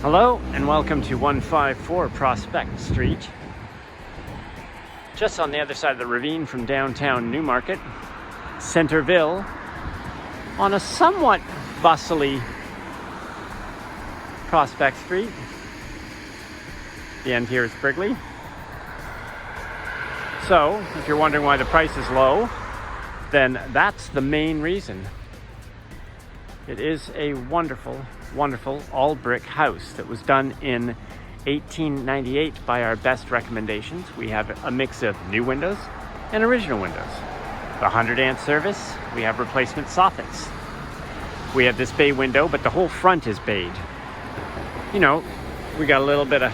Hello and welcome to 154 Prospect Street, just on the other side of the ravine from downtown Newmarket, Centerville, on a somewhat bustly Prospect Street. The end here is Brigley. So, if you're wondering why the price is low, then that's the main reason. It is a wonderful, wonderful all-brick house that was done in 1898 by our best recommendations. We have a mix of new windows and original windows. The 100-amp service, we have replacement soffits. We have this bay window, but the whole front is bayed. You know, we got a little bit of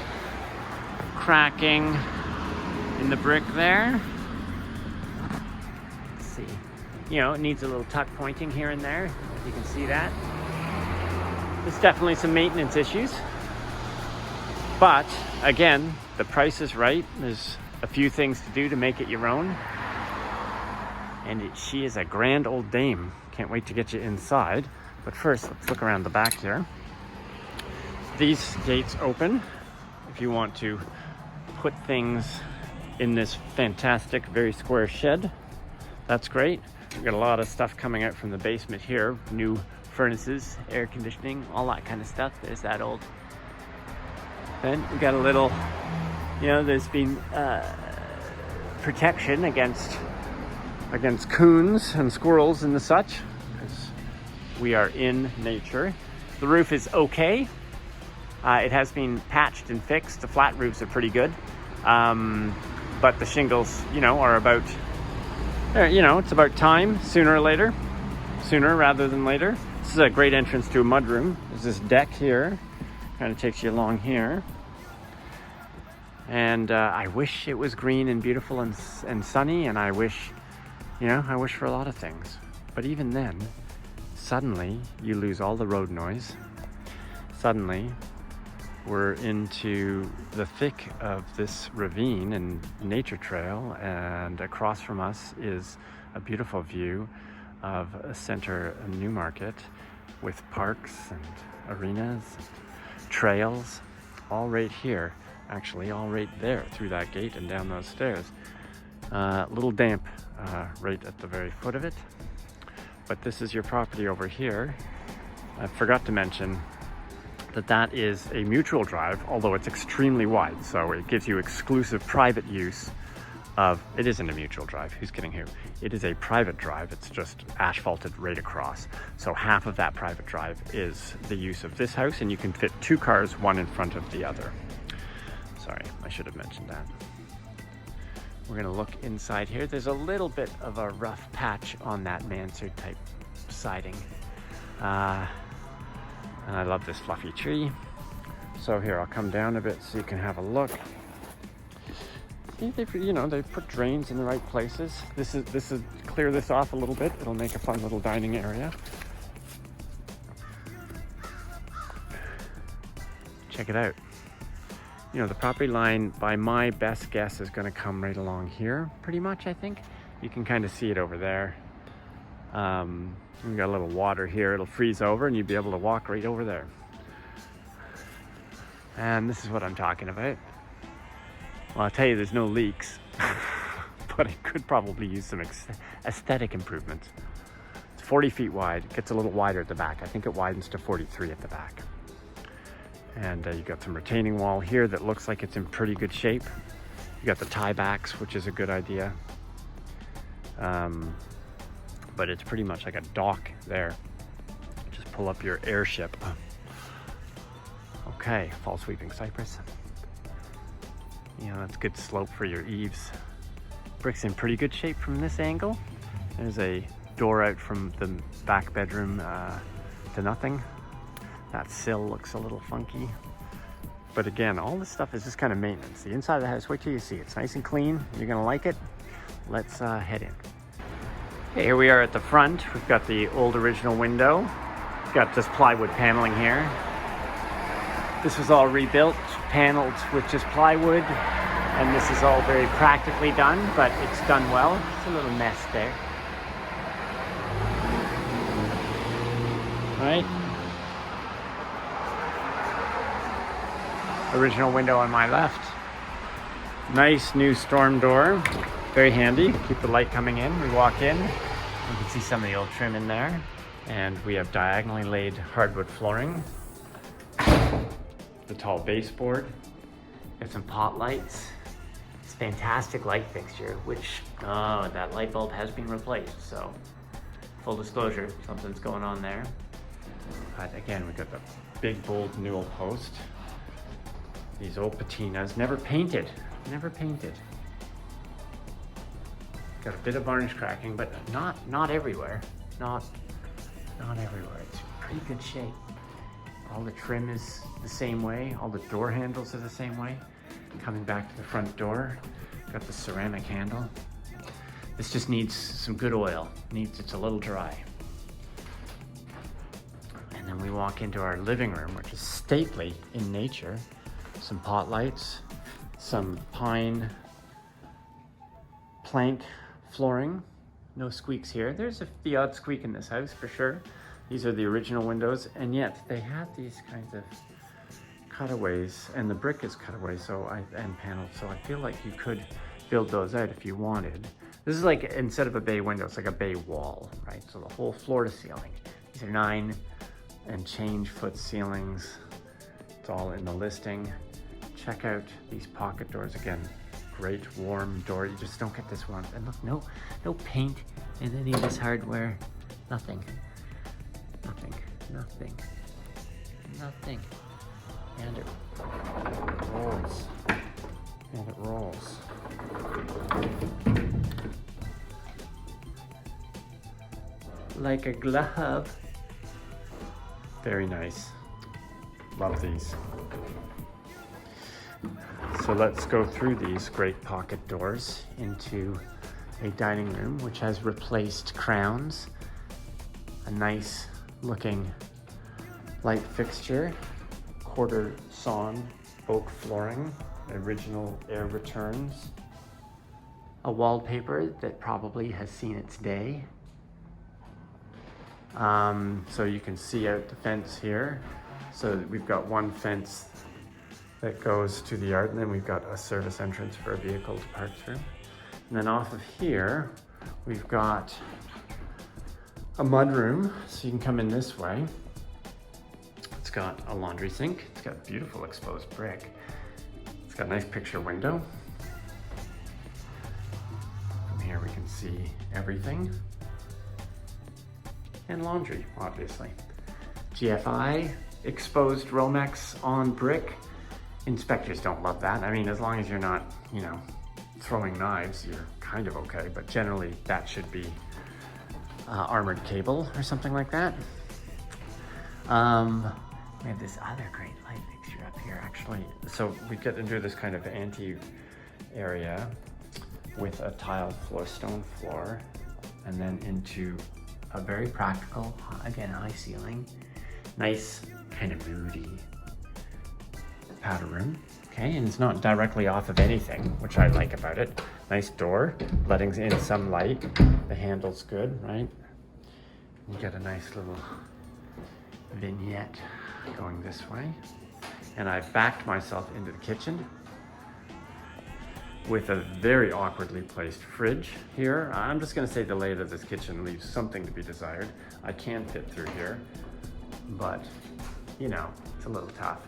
cracking in the brick there. Let's see. You know, it needs a little tuck pointing here and there. You can see that. There's definitely some maintenance issues. But, again, the price is right. There's a few things to do to make it your own. And she is a grand old dame. Can't wait to get you inside. But first, let's look around the back here. These gates open if you want to put things in this fantastic, very square shed. That's great. We've got a lot of stuff coming out from the basement here. New furnaces, air conditioning, all that kind of stuff. There's that old. Then we got a little, you know, there's been protection against coons and squirrels and the such, because we are in nature. The roof is okay. It has been patched and fixed. The flat roofs are pretty good. But the shingles, you know, are about, you know, it's about time, sooner rather than later. This is a great entrance to a mudroom. There's this deck here, kind of takes you along here. And I wish it was green and beautiful and sunny, and I wish for a lot of things. But even then, suddenly you lose all the road noise. Suddenly, we're into the thick of this ravine and nature trail, and across from us is a beautiful view of a center of Newmarket with parks and arenas, and trails, all right here, actually, all right there through that gate and down those stairs. A little damp right at the very foot of it, but this is your property over here. I forgot to mention that is a mutual drive, although it's extremely wide, so it gives you exclusive private use of, it isn't a mutual drive, who's kidding who? It is a private drive, it's just asphalted right across. So half of that private drive is the use of this house, and you can fit two cars, one in front of the other. Sorry, I should have mentioned that. We're gonna look inside here. There's a little bit of a rough patch on that mansard type siding. And I love this fluffy tree. So here, I'll come down a bit so you can have a look. They've put drains in the right places. This is clear this off a little bit. It'll make a fun little dining area. Check it out. You know, the property line, by my best guess, is gonna come right along here, pretty much, I think. You can kind of see it over there. We've got a little water here. It'll freeze over and you'd be able to walk right over there. And this is what I'm talking about. Well, I'll tell you, there's no leaks, but it could probably use some aesthetic improvements. It's 40 feet wide. It gets a little wider at the back. I think it widens to 43 at the back. And you've got some retaining wall here that looks like it's in pretty good shape. You got the tie backs, which is a good idea. But it's pretty much like a dock there. Just pull up your airship. Okay, fall sweeping cypress. You know, that's good slope for your eaves. Brick's in pretty good shape from this angle. There's a door out from the back bedroom to nothing. That sill looks a little funky. But again, all this stuff is just kind of maintenance. The inside of the house, wait till you see it. It's nice and clean. You're gonna like it. Let's head in. Okay, here we are at the front. We've got the old original window. We've got this plywood paneling here. This was all rebuilt, paneled with just plywood, and this is all very practically done, but it's done well. It's a little mess there. All right. original window on my left. Nice new storm door, very handy, keep the light coming in. We walk in, you can see some of the old trim in there, and we have diagonally laid hardwood flooring. The tall baseboard, got some pot lights. It's a fantastic light fixture, which, that light bulb has been replaced, so full disclosure, something's going on there. But again, we've got the big, bold newel post. These old patinas, never painted. Got a bit of varnish cracking, but not everywhere. Not everywhere. It's pretty good shape. All the trim is the same way. All the door handles are the same way. Coming back to the front door, got the ceramic handle. This just needs some good oil. It's a little dry. And then we walk into our living room, which is stately in nature. Some pot lights, some pine plank flooring. No squeaks here. There's the odd squeak in this house for sure. These are the original windows, and yet they have these kinds of cutaways, and the brick is cutaway and paneled, so I feel like you could build those out if you wanted. This is like, instead of a bay window, it's like a bay wall, right? So the whole floor to ceiling. These are 9 and change foot ceilings. It's all in the listing. Check out these pocket doors again. Great warm door. You just don't get this warmth. And look, no paint in any of this hardware. Nothing. And it rolls. Like a glove. Very nice. Love these. So let's go through these great pocket doors into a dining room, which has replaced crowns, a nice looking light fixture, quarter sawn oak flooring, original air returns, a wallpaper that probably has seen its day. So you can see out the fence here. So we've got one fence that goes to the yard, and then we've got a service entrance for a vehicle to park through. And then off of here, we've got a mudroom, so you can come in this way. It's got a laundry sink. It's got beautiful exposed brick. It's got a nice picture window. From here we can see everything. And laundry, obviously. GFI, exposed Romex on brick. Inspectors don't love that. I mean, as long as you're not, throwing knives, you're kind of okay, but generally that should be armored cable or something like that. We have this other great light fixture up here, actually. So we get into this kind of ante area with a tiled floor, stone floor, and then into a very practical, again, high ceiling, nice kind of moody powder room. Okay, and it's not directly off of anything, which I like about it. Nice door, letting in some light. The handle's good, right? You get a nice little vignette going this way. And I've backed myself into the kitchen with a very awkwardly placed fridge here. I'm just gonna say the layout of this kitchen leaves something to be desired. I can fit through here, but it's a little tough.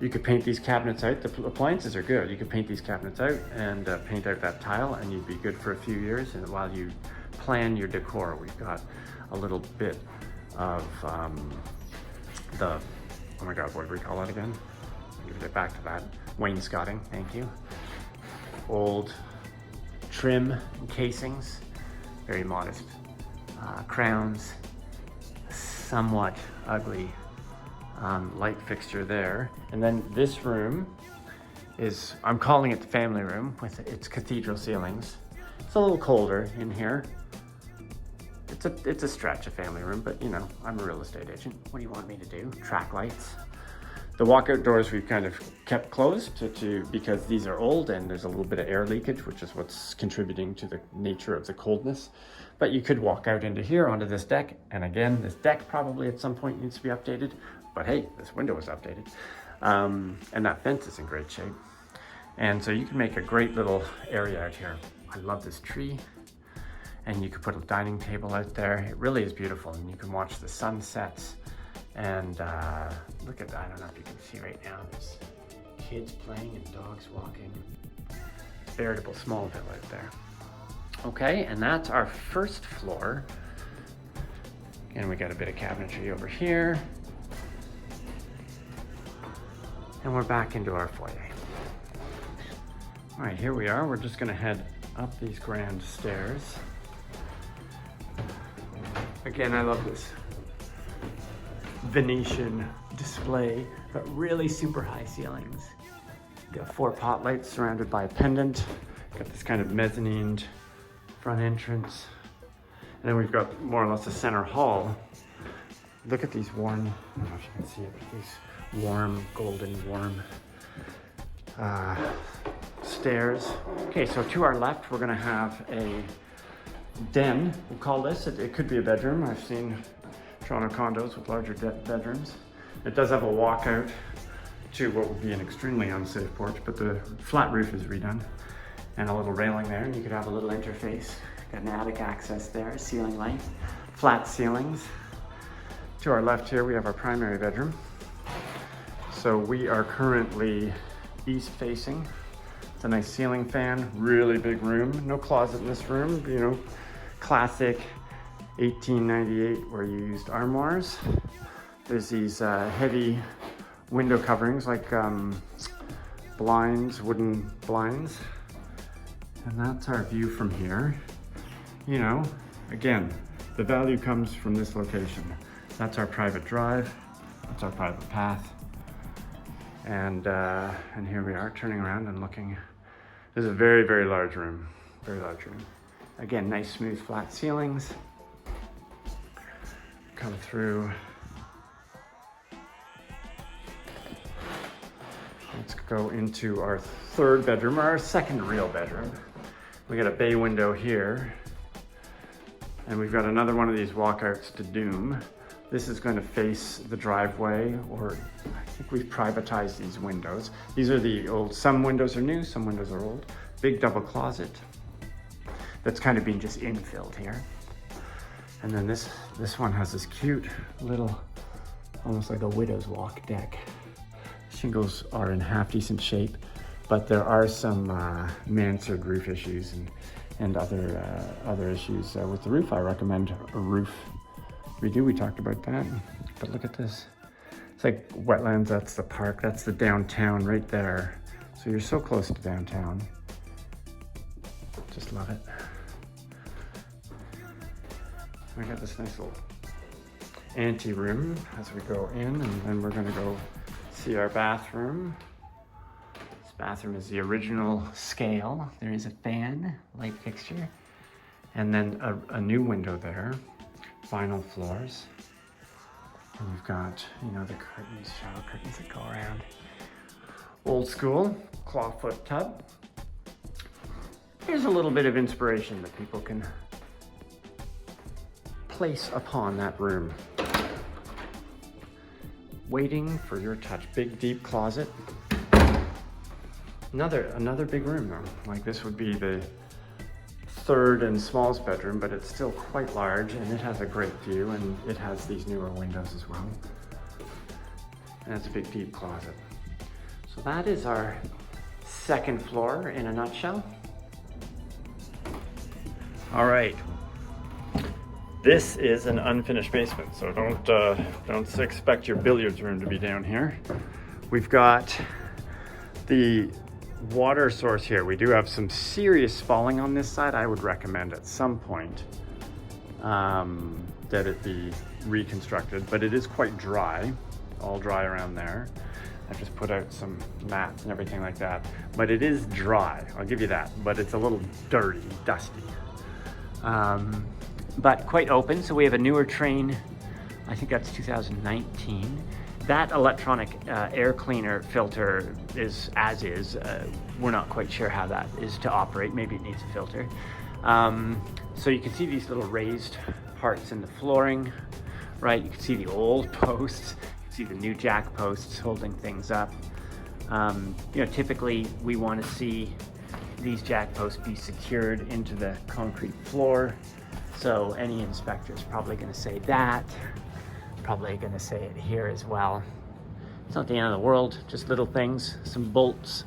You could paint these cabinets out. The appliances are good. You could paint these cabinets out and paint out that tile, and you'd be good for a few years. And while you plan your decor, we've got a little bit of oh my God, what do we call that again? I'll give it back to that. Wainscoting, thank you. Old trim and casings, very modest crowns, somewhat ugly light fixture there. And then this room is, I'm calling it the family room with its cathedral ceilings. It's a little colder in here. It's a stretch, a family room, but I'm a real estate agent. What do you want me to do? Track lights. The walkout doors we've kind of kept closed because these are old and there's a little bit of air leakage, which is what's contributing to the nature of the coldness. But you could walk out into here onto this deck. And again, this deck probably at some point needs to be updated. But hey, this window is updated. And that fence is in great shape. And so you can make a great little area out here. I love this tree. And you could put a dining table out there. It really is beautiful. And you can watch the sunsets. And look at, I don't know if you can see right now, there's kids playing and dogs walking. Veritable Smallville out there. Okay, and that's our first floor. And we got a bit of cabinetry over here. And we're back into our foyer. All right, here we are. We're just gonna head up these grand stairs. Again, I love this Venetian display, but really super high ceilings. Got 4 pot lights surrounded by a pendant. Got this kind of mezzanine front entrance. And then we've got more or less a center hall. Look at these warm, I don't know if you can see it, but these warm, golden, warm stairs. Okay, so to our left, we're gonna have a den, we'll call this. It could be a bedroom. I've seen Toronto condos with larger bedrooms. It does have a walkout to what would be an extremely unsafe porch, but the flat roof is redone and a little railing there, and you could have a little interface. Got an attic access there, ceiling light, flat ceilings. To our left here, we have our primary bedroom. So we are currently east facing. It's a nice ceiling fan, really big room. No closet in this room, you know, classic 1898 where you used armoires. There's these heavy window coverings like blinds, wooden blinds. And that's our view from here. You know, again, the value comes from this location. That's our private drive. That's our private path. And here we are turning around and looking. This is a very, very large room, very large room. Again, nice smooth flat ceilings. Come through. Let's go into our third bedroom, or our second real bedroom. We got a bay window here. And we've got another one of these walkouts to doom. This is going to face the driveway, or I think we've privatized these windows. These are the old, some windows are new, some windows are old. Big double closet that's kind of being just infilled here. And then this one has this cute little, almost like a widow's walk deck. Shingles are in half decent shape, but there are some mansard roof issues and other issues with the roof. I recommend a roof redo. We talked about that, but look at this. It's like wetlands, that's the park, that's the downtown right there. So you're so close to downtown. Just love it. We got this nice little ante room as we go in, and then we're gonna go see our bathroom. This bathroom is the original scale. There is a fan, light fixture, and then a new window there. Vinyl floors. And we've got, you know, the curtains, shower curtains that go around. Old school, clawfoot tub. Here's a little bit of inspiration that people can place upon that room. Waiting for your touch. Big, deep closet. Another big room though. Like this would be the third and smallest bedroom, but it's still quite large, and it has a great view, and it has these newer windows as well. And it's a big, deep closet. So that is our second floor in a nutshell. All right. This is an unfinished basement, so don't expect your billiards room to be down here. We've got the water source here. We do have some serious falling on this side. I would recommend at some point that it be reconstructed, but it is quite dry, all dry around there. I just put out some mats and everything like that, but it is dry, I'll give you that, but it's a little dirty, dusty. But quite open. So we have a newer train, I think that's 2019. That electronic air cleaner filter is as is. We're not quite sure how that is to operate. Maybe it needs a filter. So you can see these little raised parts in the flooring, right? You can see the old posts. You can see the new jack posts holding things up. You know, typically we want to see these jack posts be secured into the concrete floor. So any inspector is probably going to say that. Probably going to say it here as well. It's not the end of the world, just little things, some bolts.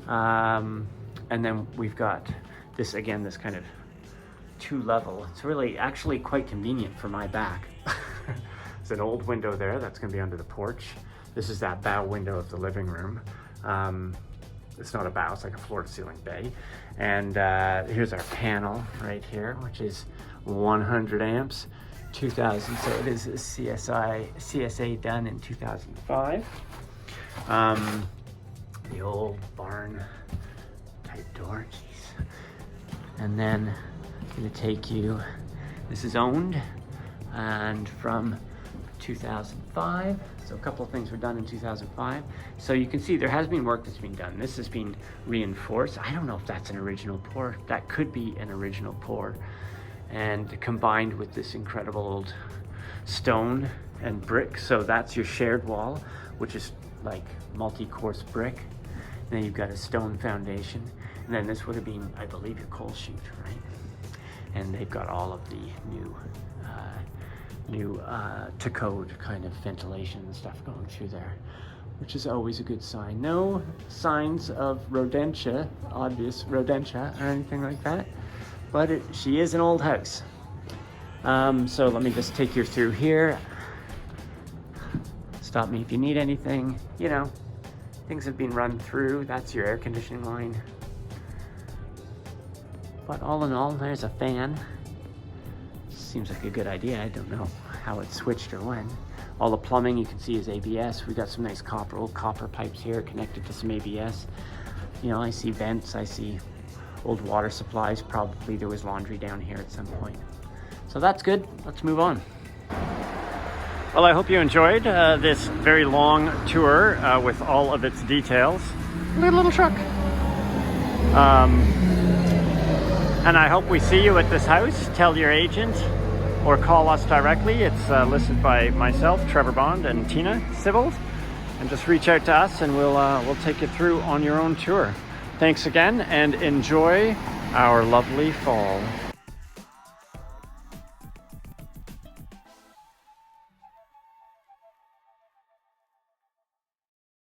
And then we've got this, again, this kind of 2-level. It's really actually quite convenient for my back. There's an old window there that's going to be under the porch. This is that bow window of the living room. It's not a bow, it's like a floor to ceiling bay. And here's our panel right here, which is 100 amps, 2000. So it is a CSA done in 2005. The old barn type door, jeez. And then I'm gonna take you, this is owned and from 2005. So a couple of things were done in 2005. So you can see there has been work that's been done. This has been reinforced. I don't know if that's an original pour. That could be an original pour. And combined with this incredible old stone and brick. So that's your shared wall, which is like multi-course brick. And then you've got a stone foundation. And then this would have been, I believe, your coal chute, right? And they've got all of the new to code kind of ventilation and stuff going through there, which is always a good sign. No signs of rodentia, obvious rodentia or anything like that, but she is an old house. So let me just take you through here. Stop me if you need anything. You know, things have been run through. That's your air conditioning line. But all in all, there's a fan. Seems like a good idea. I don't know how it's switched or when. All the plumbing you can see is ABS. We got some nice old copper pipes here connected to some ABS. You know, I see vents, I see old water supplies. Probably there was laundry down here at some point. So that's good. Let's move on. Well, I hope you enjoyed this very long tour with all of its details. Little truck. And I hope we see you at this house. Tell your agent or call us directly. It's listed by myself, Trevor Bond, and Tina Sibbald. And just reach out to us and we'll take you through on your own tour. Thanks again and enjoy our lovely fall.